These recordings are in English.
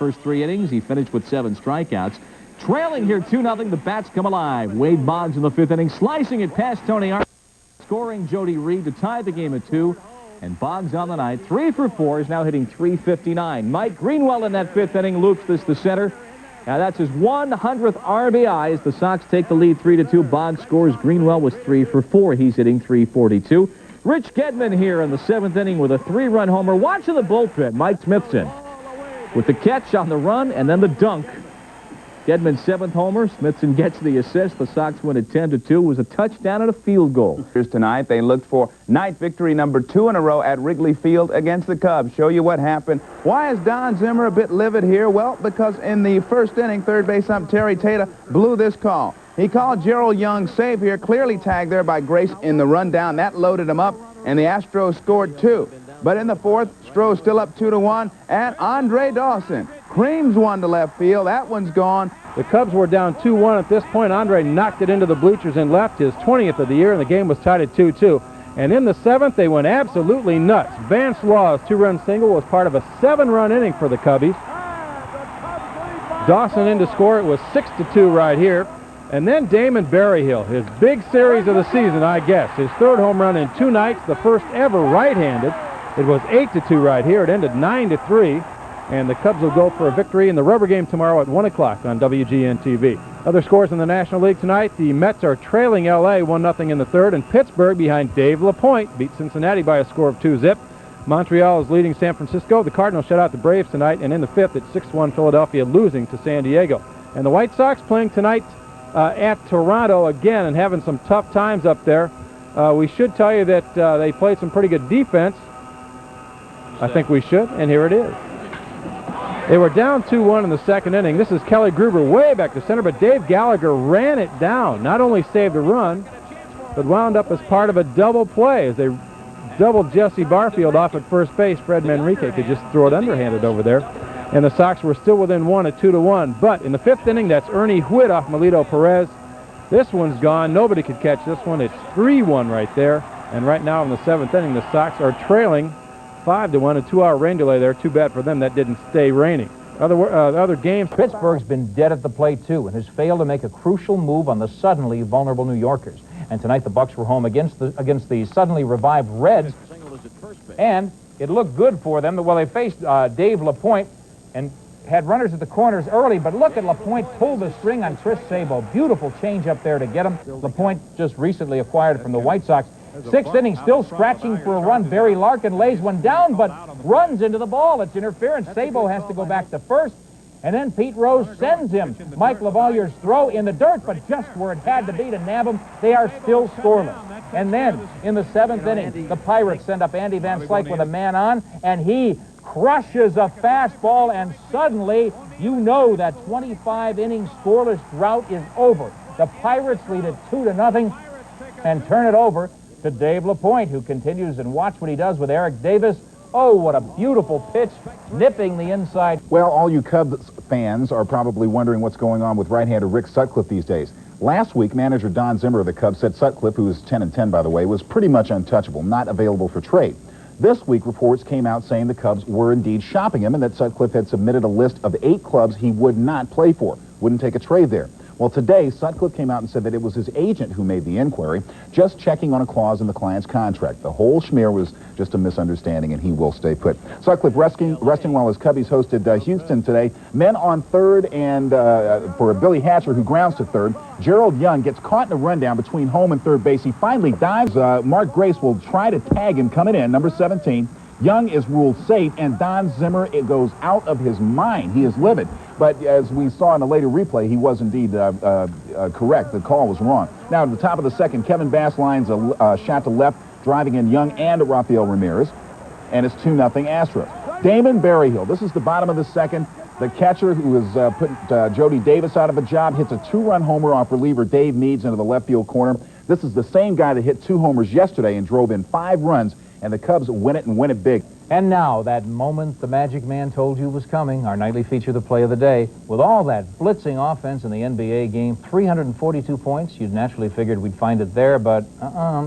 first 3 innings. He finished with 7 strikeouts. Trailing here 2-0. The bats come alive. Wade Boggs in the 5th inning, slicing it past Tony Arnold, scoring Jody Reed to tie the game at 2. And Boggs on the night, 3 for 4, is now hitting .359. Mike Greenwell in that 5th inning loops this to center. Now that's his 100th RBI as the Sox take the lead 3-2. Boggs scores. Greenwell was 3 for 4. He's hitting .342. Rich Gedman here in the 7th inning with a 3-run homer. Watching the bullpen, Mike Smithson with the catch on the run and then the dunk. Gedman's 7th homer. Smithson gets the assist. The Sox win at 10-2. It was a touchdown and a field goal. Here's tonight. They looked for night victory number 2 in a row at Wrigley Field against the Cubs. Show you what happened. Why is Don Zimmer a bit livid here? Well, because in the 1st inning, third base ump Terry Tata blew this call. He called Gerald Young safe here, clearly tagged there by Grace in the rundown. That loaded him up, and the Astros scored 2. But in the 4th, Stroh still up 2-1, and Andre Dawson creams one to left field. That one's gone. The Cubs were down 2-1 at this point. Andre knocked it into the bleachers and left, his 20th of the year, and the game was tied at 2-2. And in the 7th, they went absolutely nuts. Vance Law's 2-run single was part of a 7-run inning for the Cubbies. Dawson in to score. It was 6-2 right here. And then Damon Berryhill, his big series of the season, I guess. His 3rd home run in 2 nights, the first ever right-handed. It was 8-2 right here. It ended 9-3. And the Cubs will go for a victory in the rubber game tomorrow at 1 o'clock on WGN-TV. Other scores in the National League tonight. The Mets are trailing L.A. 1-0 in the 3rd. And Pittsburgh, behind Dave LaPointe, beat Cincinnati by a score of 2-0. Montreal is leading San Francisco. The Cardinals shut out the Braves tonight. And in the 5th, it's 6-1 Philadelphia losing to San Diego. And the White Sox playing tonight at Toronto again and having some tough times up there. We should tell you that they played some pretty good defense. I think we should, and here it is. They were down 2-1 in the 2nd inning. This is Kelly Gruber way back to center, but Dave Gallagher ran it down. Not only saved a run, but wound up as part of a double play as they doubled Jesse Barfield off at first base. Fred Manrique could just throw it underhanded over there. And the Sox were still within 1 at 2-1. But in the 5th inning, that's Ernie Whitt off Melito Perez. This one's gone. Nobody could catch this one. It's 3-1 right there. And right now in the 7th inning, the Sox are trailing 5-1. A 2-hour rain delay there. Too bad for them that didn't stay raining. Other games. Pittsburgh's been dead at the plate, too, and has failed to make a crucial move on the suddenly vulnerable New Yorkers. And tonight the Bucks were home against the suddenly revived Reds. And it looked good for them. Well, they faced Dave LaPointe and had runners at the corners early, but look at LaPointe pull the string on Chris Sabo. Beautiful change up there to get him. LaPointe just recently acquired from the White Sox. 6th inning, still scratching for a run. Barry Larkin lays one down, but runs into the ball. It's interference. Sabo has to go back to first, and then Pete Rose sends him Mike Lavalier's throw in the dirt, but just where it had to be to nab him. They are still scoreless. And then, in the 7th inning, the Pirates send up Andy Van Slyke with a man on, and he crushes a fastball, and suddenly you know that 25-inning scoreless drought is over. The Pirates lead it 2-0 and turn it over to Dave LaPointe, who continues, and watch what he does with Eric Davis. Oh, what a beautiful pitch, nipping the inside. Well, all you Cubs fans are probably wondering what's going on with right-hander Rick Sutcliffe these days. Last week, manager Don Zimmer of the Cubs said Sutcliffe, who is 10-10 by the way, was pretty much untouchable, not available for trade. This week, reports came out saying the Cubs were indeed shopping him and that Sutcliffe had submitted a list of 8 clubs he would not play for, wouldn't take a trade there. Well, today, Sutcliffe came out and said that it was his agent who made the inquiry, just checking on a clause in the client's contract. The whole schmear was just a misunderstanding, and he will stay put. Sutcliffe resting while his Cubbies hosted Houston today. Men on 3rd, and for Billy Hatcher, who grounds to 3rd. Gerald Young gets caught in a rundown between home and 3rd base. He finally dives. Mark Grace will try to tag him coming in, number 17. Young is ruled safe, and Don Zimmer, it goes out of his mind. He is livid. But as we saw in a later replay, he was indeed correct. The call was wrong. Now, at the top of the 2nd, Kevin Bass lines a shot to left, driving in Young and Rafael Ramirez. And it's 2-0 Astros. Damon Berryhill, this is the bottom of the 2nd. The catcher who has put Jody Davis out of a job hits a 2-run homer off reliever Dave Meads into the left field corner. This is the same guy that hit 2 homers yesterday and drove in 5 runs. And the Cubs win it and win it big. And now, that moment the Magic Man told you was coming, our nightly feature, the play of the day. With all that blitzing offense in the NBA game, 342 points, you'd naturally figured we'd find it there, but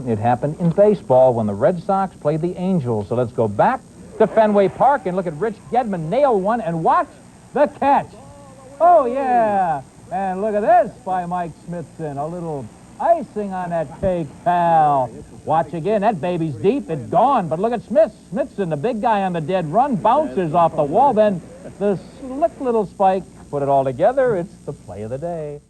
it happened in baseball when the Red Sox played the Angels. So let's go back to Fenway Park and look at Rich Gedman nail one, and watch The catch. Oh, yeah. And look at this by Mike Smithson. A little icing on that fake foul. Watch again. That baby's deep. It's gone. But look at Smithson, the big guy on the dead run, bounces off the wall. Then the slick little spike. Put it all together. It's the play of the day.